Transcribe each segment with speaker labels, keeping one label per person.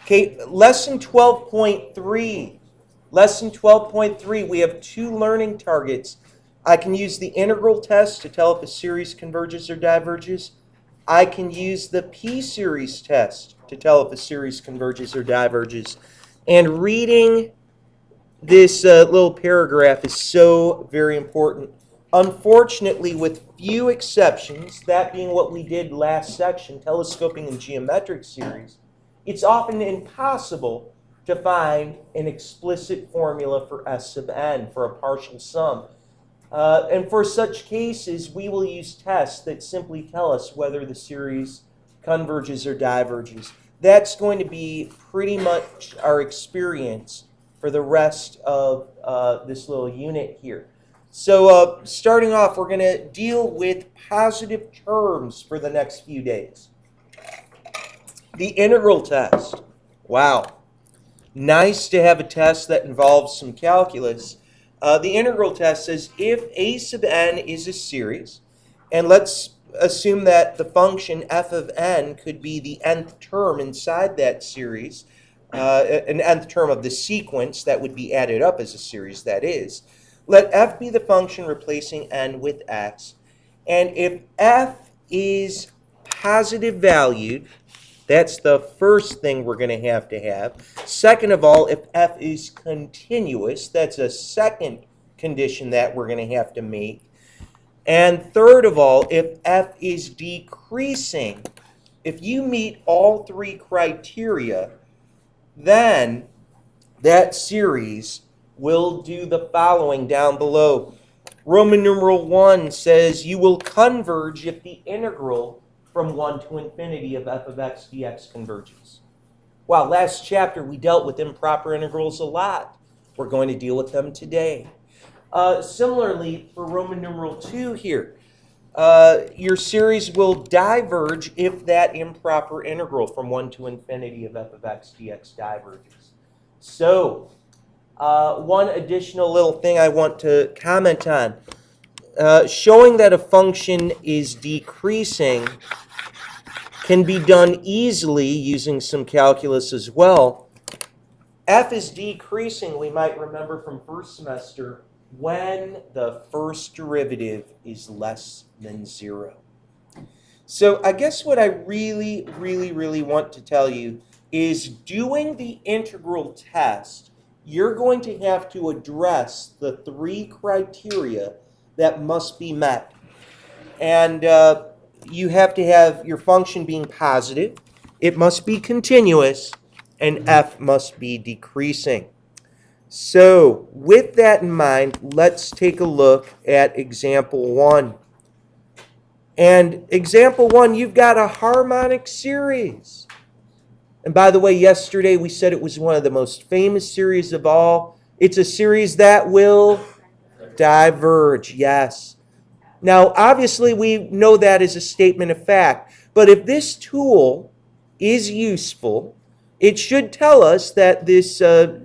Speaker 1: Okay, lesson 12.3. Lesson 12.3, we have two learning targets. I can use the integral test to tell if a series converges or diverges. I can use the p-series test to tell if a series converges or diverges. And reading this little paragraph is so very important. Unfortunately, with few exceptions, that being what we did last section, telescoping and geometric series, it's often impossible to find an explicit formula for S sub n, for a partial sum. And for such cases, we will use tests that simply tell us whether the series converges or diverges. That's going to be pretty much our experience for the rest of this little unit here. So starting off, we're going to deal with positive terms for the next few days. The integral test. Wow. Nice to have a test that involves some calculus. The integral test says if a sub n is a series, and let's assume that the function f of n could be the nth term inside that series, an nth term of the sequence that would be added up as a series, that is. Let f be the function replacing n with x, and if f is positive valued, that's the first thing we're going to have. Second of all, if f is continuous, that's a second condition that we're going to have to make. And third of all, if f is decreasing, if you meet all three criteria, then that series will do the following down below. Roman numeral 1 says you will converge if the integral from 1 to infinity of f of x dx converges. Well, last chapter we dealt with improper integrals a lot. We're going to deal with them today. Similarly, for Roman numeral 2 here, your series will diverge if that improper integral from 1 to infinity of f of x dx diverges. So, one additional little thing I want to comment on. Showing that a function is decreasing can be done easily using some calculus as well. F is decreasing, we might remember from first semester, when the first derivative is less than 0. So I guess what I really want to tell you is doing the integral test, you're going to have to address the three criteria that must be met. And you have to have your function being positive, it must be continuous, and f must be decreasing. So, with that in mind, let's take a look at example 1. And example 1, you've got a harmonic series. And by the way, yesterday we said it was one of the most famous series of all. It's a series that will diverge, yes. Now, obviously, we know that is a statement of fact. But if this tool is useful, it should tell us that this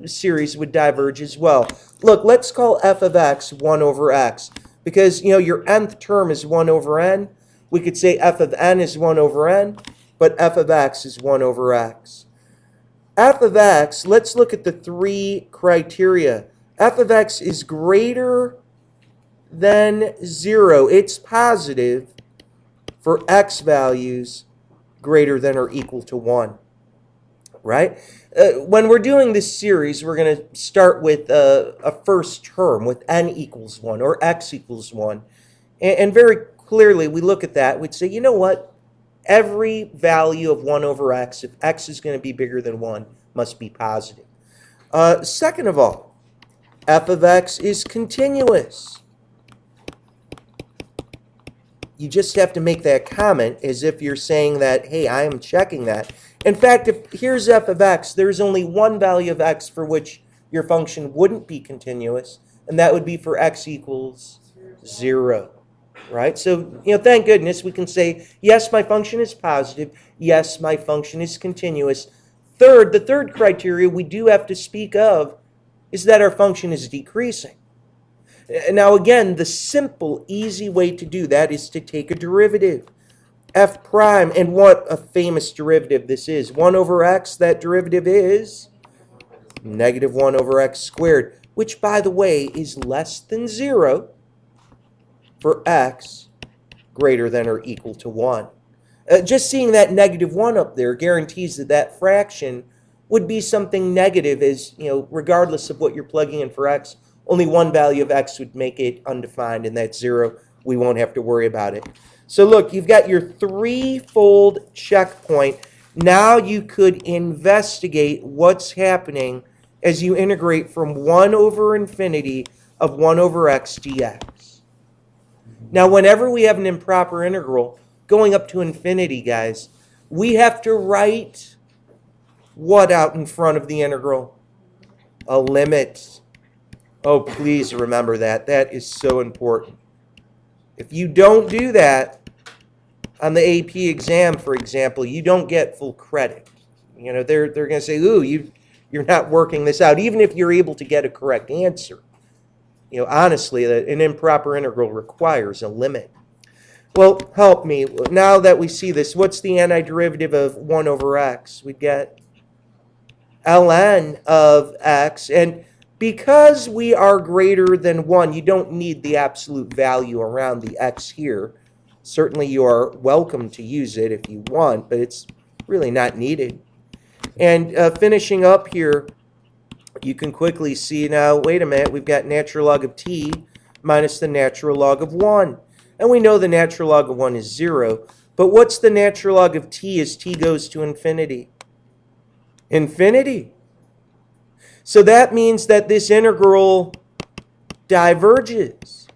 Speaker 1: series would diverge as well. Look, let's call f of x 1 over x. Because, your nth term is 1 over n. We could say f of n is 1 over n, but f of x is 1 over x. F of x, let's look at the three criteria. F of x is greater than 0. It's positive for x values greater than or equal to 1. Right? When we're doing this series, we're going to start with a first term with n equals 1 or x equals 1. And very clearly, we look at that, we'd say, you know what? Every value of 1 over x, if x is going to be bigger than 1, must be positive. Second of all, f of x is continuous. You just have to make that comment as if you're saying that, hey, I am checking that. In fact, if here's f of x, there's only one value of x for which your function wouldn't be continuous, and that would be for x equals 0. Right? So, thank goodness we can say, yes, my function is positive. Yes, my function is continuous. The third criteria we do have to speak of is that our function is decreasing. Now, again, the simple, easy way to do that is to take a derivative. f prime. And what a famous derivative this is. 1 over x, that derivative is negative 1 over x squared, which, by the way, is less than 0 for x greater than or equal to 1. Just seeing that negative 1 up there guarantees that that fraction would be something negative, as, regardless of what you're plugging in for x, only one value of x would make it undefined, and that's 0. We won't have to worry about it. So look, you've got your threefold checkpoint. Now you could investigate what's happening as you integrate from 1 over infinity of 1 over x dx. Now, whenever we have an improper integral going up to infinity, guys, we have to write what out in front of the integral? A limit. Oh, please remember that. That is so important. If you don't do that on the AP exam, for example, you don't get full credit. They're going to say, ooh, you're not working this out, even if you're able to get a correct answer. Honestly, an improper integral requires a limit. Well, help me. Now that we see this, what's the antiderivative of 1 over x? We get ln of x. And because we are greater than 1, you don't need the absolute value around the x here. Certainly you are welcome to use it if you want, but it's really not needed. And finishing up here, you can quickly see now, wait a minute, we've got natural log of t minus the natural log of 1. And we know the natural log of 1 is 0. But what's the natural log of t as t goes to infinity? Infinity. So that means that this integral diverges.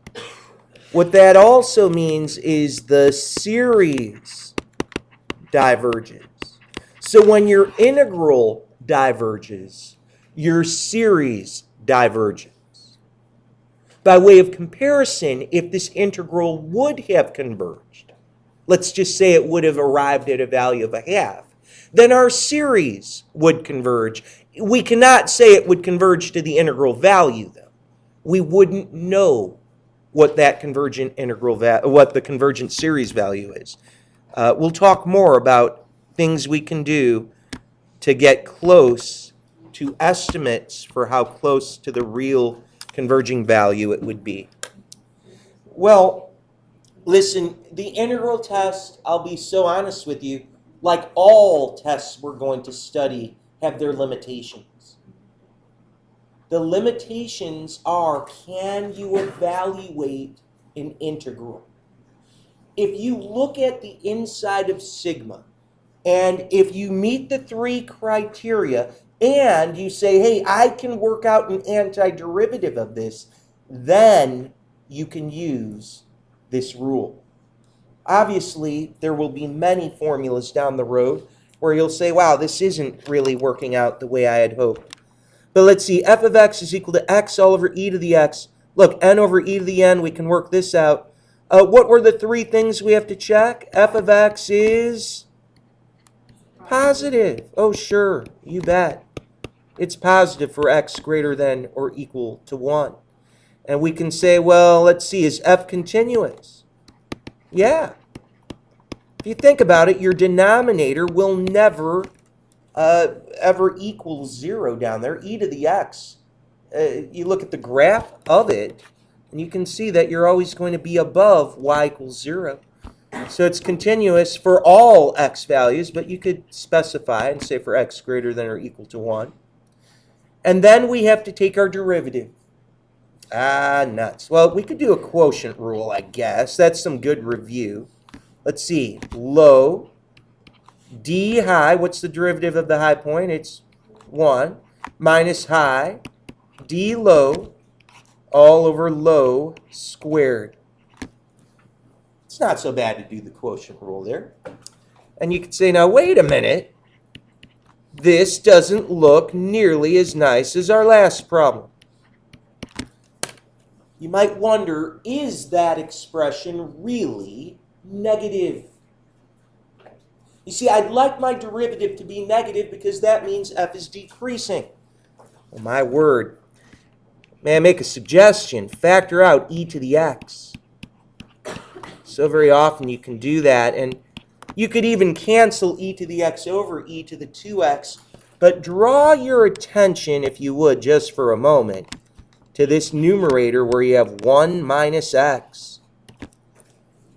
Speaker 1: What that also means is the series diverges. So when your integral diverges, your series diverges. By way of comparison, if this integral would have converged, let's just say it would have arrived at a value of a half, then our series would converge. We cannot say it would converge to the integral value, though. We wouldn't know what that convergent integral what the convergent series value is. We'll talk more about things we can do to get close to estimates for how close to the real converging value it would be. Well, listen, the integral test, I'll be so honest with you, like all tests we're going to study, have their limitations. The limitations are, can you evaluate an integral? If you look at the inside of sigma, and if you meet the 3 criteria, and you say, hey, I can work out an antiderivative of this, then you can use this rule. Obviously, there will be many formulas down the road where you'll say, wow, this isn't really working out the way I had hoped. But let's see, f of x is equal to x all over e to the x. Look, n over e to the n, we can work this out. What were the 3 things we have to check? F of x is positive. Oh, sure, you bet. It's positive for x greater than or equal to 1. And we can say, well, let's see, is f continuous? Yeah. If you think about it, your denominator will never ever equal 0 down there. E to the x, you look at the graph of it, and you can see that you're always going to be above y equals 0. So it's continuous for all x values, but you could specify and say for x greater than or equal to 1. And then we have to take our derivative. Nuts. Well, we could do a quotient rule, I guess. That's some good review. Let's see. Low, d high. What's the derivative of the high point? It's 1 minus high, d low, all over low squared. It's not so bad to do the quotient rule there. And you could say, now, wait a minute. This doesn't look nearly as nice as our last problem. You might wonder, is that expression really negative? You see, I'd like my derivative to be negative because that means f is decreasing. Well, my word. May I make a suggestion? Factor out e to the x. So very often you can do that, and You could even cancel e to the x over e to the 2x, but draw your attention, if you would, just for a moment, to this numerator where you have 1 minus x.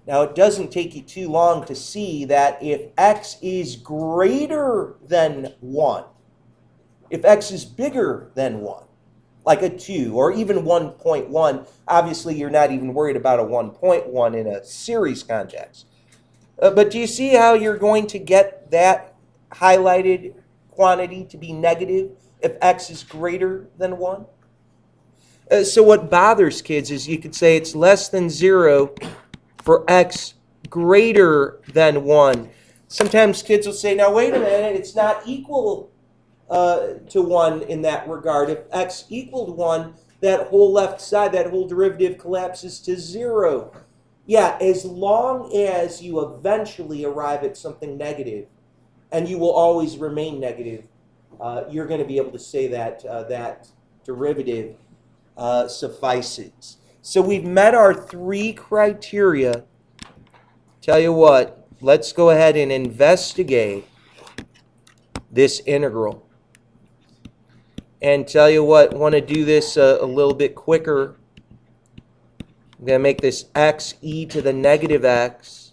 Speaker 1: Now, it doesn't take you too long to see that if x is greater than 1, if x is bigger than 1, like a 2 or even 1.1, obviously you're not even worried about a 1.1 in a series context. But do you see how you're going to get that highlighted quantity to be negative if x is greater than 1? So what bothers kids is you could say it's less than 0 for x greater than 1. Sometimes kids will say, now wait a minute, it's not equal to 1 in that regard. If x equaled 1, that whole left side, that whole derivative collapses to 0. Yeah, as long as you eventually arrive at something negative, and you will always remain negative, you're going to be able to say that that derivative suffices. So we've met our 3 criteria. Tell you what, let's go ahead and investigate this integral. And tell you what, want to do this a little bit quicker. I'm going to make this x e to the negative x.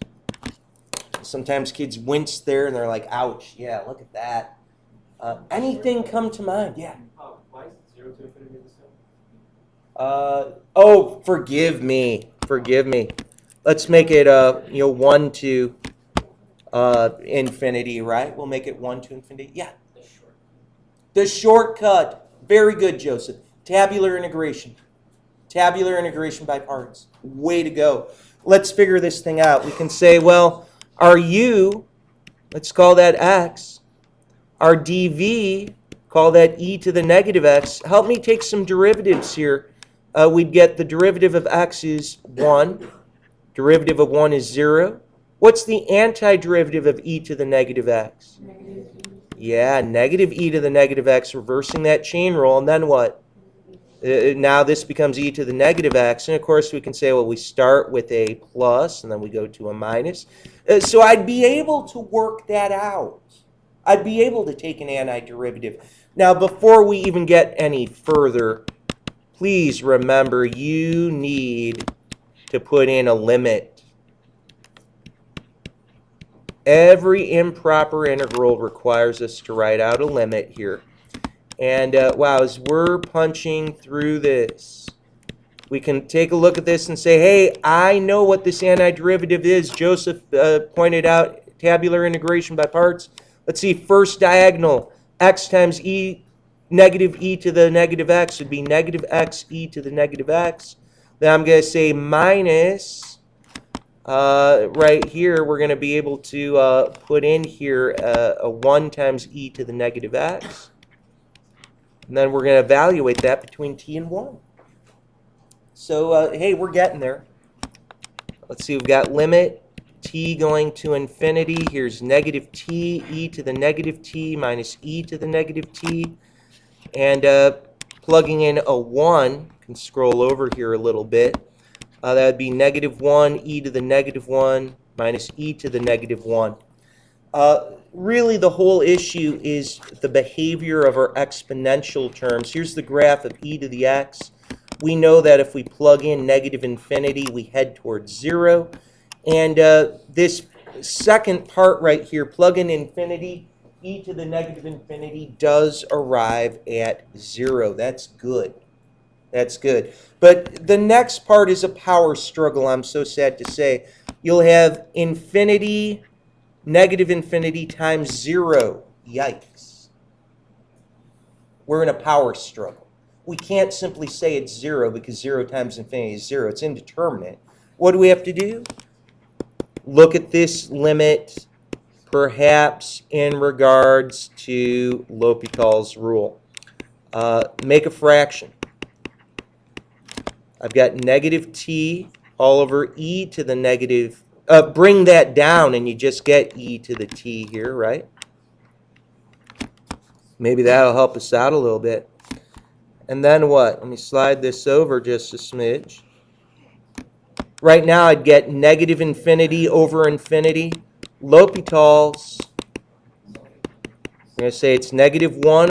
Speaker 1: Sometimes kids wince there and they're like, ouch, yeah, look at that. Anything come to mind? Yeah.
Speaker 2: Why is 0 to infinity the same?
Speaker 1: Oh, forgive me. Forgive me. Let's make it 1 to infinity, right? We'll make it 1 to infinity. Yeah. The shortcut. Very good, Joseph. Tabular integration. Tabular integration by parts. Way to go. Let's figure this thing out. We can say, well, our u, let's call that x. Our dv, call that e to the negative x. Help me take some derivatives here. We'd get the derivative of x is 1. Derivative of 1 is 0. What's the antiderivative of e to the negative x?
Speaker 3: Negative e.
Speaker 1: Yeah, negative e to the negative x, reversing that chain rule, and then what? Now this becomes e to the negative x, and of course we can say, well, we start with a plus, and then we go to a minus. So I'd be able to work that out. I'd be able to take an antiderivative. Now, before we even get any further, please remember you need to put in a limit. Every improper integral requires us to write out a limit here. And wow, as we're punching through this, we can take a look at this and say, hey, I know what this antiderivative is. Joseph pointed out tabular integration by parts. Let's see, first diagonal, x times e, negative e to the negative x would be negative x e to the negative x. Then I'm going to say minus, right here, we're going to be able to put in here a 1 times e to the negative x. And then we're going to evaluate that between t and 1. So, hey, we're getting there. Let's see, we've got limit t going to infinity. Here's negative t, e to the negative t minus e to the negative t. And plugging in a 1, can scroll over here a little bit. That would be negative 1, e to the negative 1 minus e to the negative 1. Really, the whole issue is the behavior of our exponential terms. Here's the graph of e to the x. We know that if we plug in negative infinity, we head towards 0. And this second part right here, plug in infinity, e to the negative infinity does arrive at 0. That's good. That's good. But the next part is a power struggle, I'm so sad to say. You'll have infinity, negative infinity times 0. Yikes. We're in a power struggle. We can't simply say it's 0 because 0 times infinity is 0. It's indeterminate. What do we have to do? Look at this limit, perhaps in regards to L'Hopital's rule. Make a fraction. I've got negative t all over e to the negative. Bring that down and you just get e to the t here, right? Maybe that'll help us out a little bit. And then what? Let me slide this over just a smidge. Right now I'd get negative infinity over infinity. L'Hopital's, I'm going to say it's -1